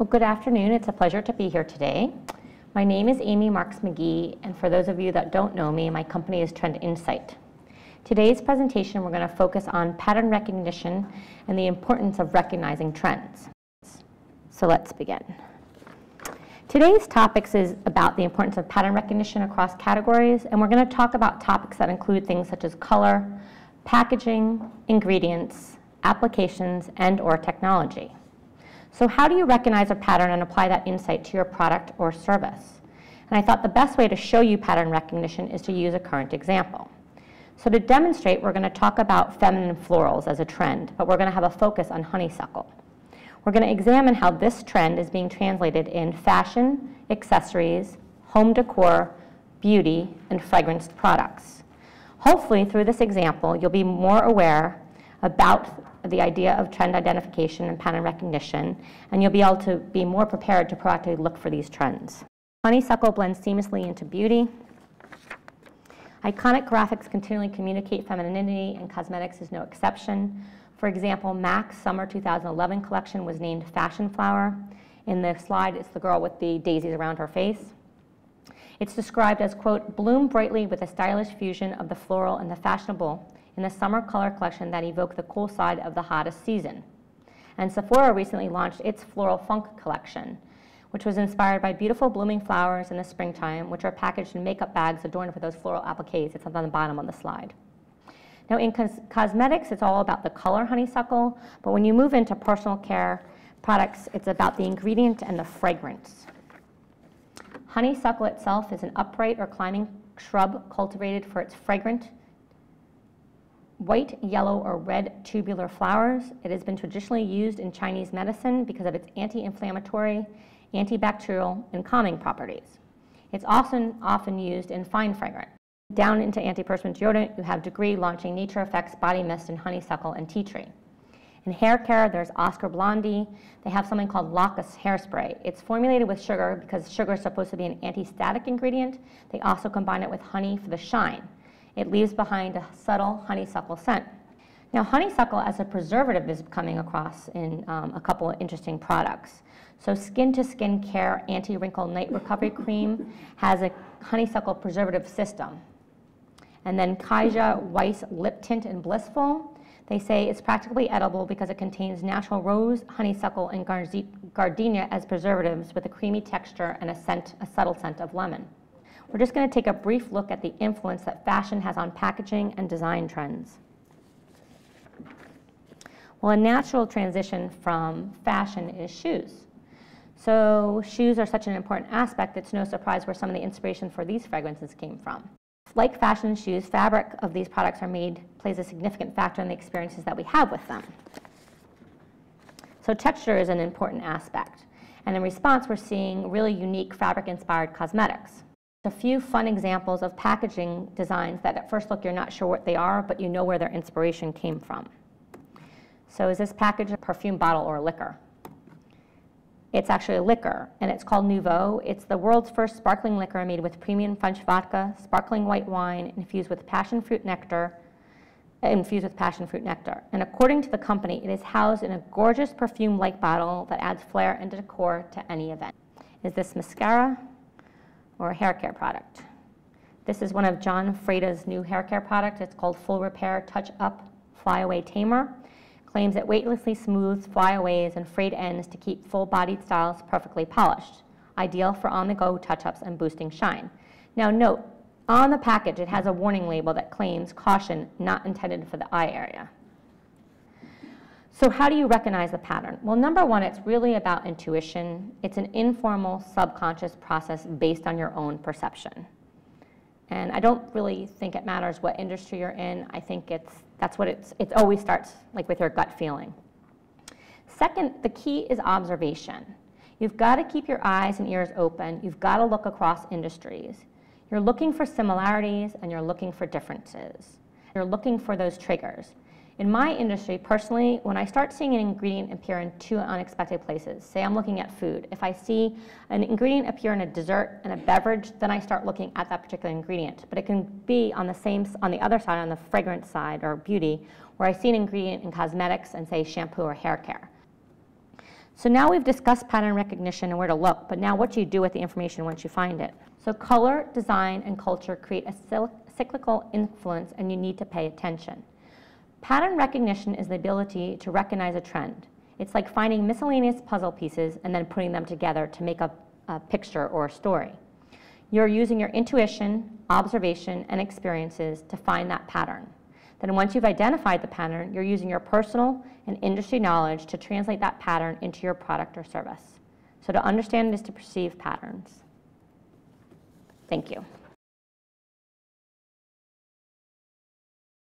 Well, good afternoon. It's a pleasure to be here today. My name is Amy Marks-McGee, and for those of you that don't know me, my company is Trend Insight. Today's presentation, we're going to focus on pattern recognition and the importance of recognizing trends. So let's begin. Today's topics is about the importance of pattern recognition across categories, and we're going to talk about topics that include things such as color, packaging, ingredients, applications, and/or technology. So how do you recognize a pattern and apply that insight to your product or service? And I thought the best way to show you pattern recognition is to use a current example. So to demonstrate, we're going to talk about feminine florals as a trend, but we're going to have a focus on honeysuckle. We're going to examine how this trend is being translated in fashion, accessories, home decor, beauty, and fragranced products. Hopefully, through this example, you'll be more aware about the idea of trend identification and pattern recognition, and you'll be able to be more prepared to proactively look for these trends. Honeysuckle blends seamlessly into beauty. Iconic graphics continually communicate femininity, and cosmetics is no exception. For example, MAC's Summer 2011 collection was named Fashion Flower. In the slide, it's the girl with the daisies around her face. It's described as, quote, bloom brightly with a stylish fusion of the floral and the fashionable in the summer color collection that evoke the cool side of the hottest season. And Sephora recently launched its Floral Funk collection, which was inspired by beautiful blooming flowers in the springtime, which are packaged in makeup bags adorned with those floral appliques. It's on the bottom of the slide. Now in cosmetics, it's all about the color honeysuckle, but when you move into personal care products, it's about the ingredient and the fragrance. Honeysuckle itself is an upright or climbing shrub cultivated for its fragrant white, yellow, or red tubular flowers. It has been traditionally used in Chinese medicine because of its anti-inflammatory, antibacterial, and calming properties. It's also often used in fine fragrance. Down into antiperspirant deodorant, you have Degree launching Nature Effects body mist in honeysuckle and tea tree. In hair care, there's Oscar Blondie. They have something called Locus hairspray. It's formulated with sugar because sugar is supposed to be an anti-static ingredient. They also combine it with honey for the shine. It leaves behind a subtle honeysuckle scent. Now, honeysuckle as a preservative is coming across in a couple of interesting products. So Skin to Skin Care Anti-Wrinkle Night Recovery Cream has a honeysuckle preservative system. And then Kaija Weiss Lip Tint and Blissful, they say it's practically edible because it contains natural rose, honeysuckle, and gardenia as preservatives with a creamy texture and a subtle scent of lemon. We're just going to take a brief look at the influence that fashion has on packaging and design trends. Well, a natural transition from fashion is shoes. So shoes are such an important aspect, it's no surprise where some of the inspiration for these fragrances came from. Like fashion shoes, fabric of these products plays a significant factor in the experiences that we have with them. So texture is an important aspect. And in response, we're seeing really unique fabric-inspired cosmetics. A few fun examples of packaging designs that at first look you're not sure what they are, but you know where their inspiration came from. So is this package a perfume bottle or a liquor? It's actually a liquor, and it's called Nouveau. It's the world's first sparkling liquor made with premium French vodka, sparkling white wine, infused with passion fruit nectar. And according to the company, it is housed in a gorgeous perfume-like bottle that adds flair and decor to any event. Is this mascara or a hair care product? This is one of John Frieda's new hair care products. It's called Full Repair Touch Up Flyaway Tamer. Claims it weightlessly smooths flyaways and frayed ends to keep full-bodied styles perfectly polished. Ideal for on-the-go touch-ups and boosting shine. Now note, on the package it has a warning label that claims caution, not intended for the eye area. So how do you recognize the pattern? Well, number one, it's really about intuition. It's an informal, subconscious process based on your own perception. And I don't really think it matters what industry you're in. I think it always starts like with your gut feeling. Second, the key is observation. You've got to keep your eyes and ears open. You've got to look across industries. You're looking for similarities and you're looking for differences. You're looking for those triggers. In my industry, personally, when I start seeing an ingredient appear in two unexpected places, say I'm looking at food, if I see an ingredient appear in a dessert and a beverage, then I start looking at that particular ingredient. But it can be on the other side, on the fragrance side or beauty, where I see an ingredient in cosmetics and say shampoo or hair care. So now we've discussed pattern recognition and where to look, but now what do you do with the information once you find it? So color, design, and culture create a cyclical influence, and you need to pay attention. Pattern recognition is the ability to recognize a trend. It's like finding miscellaneous puzzle pieces and then putting them together to make a picture or a story. You're using your intuition, observation, and experiences to find that pattern. Then once you've identified the pattern, you're using your personal and industry knowledge to translate that pattern into your product or service. So to understand is to perceive patterns. Thank you.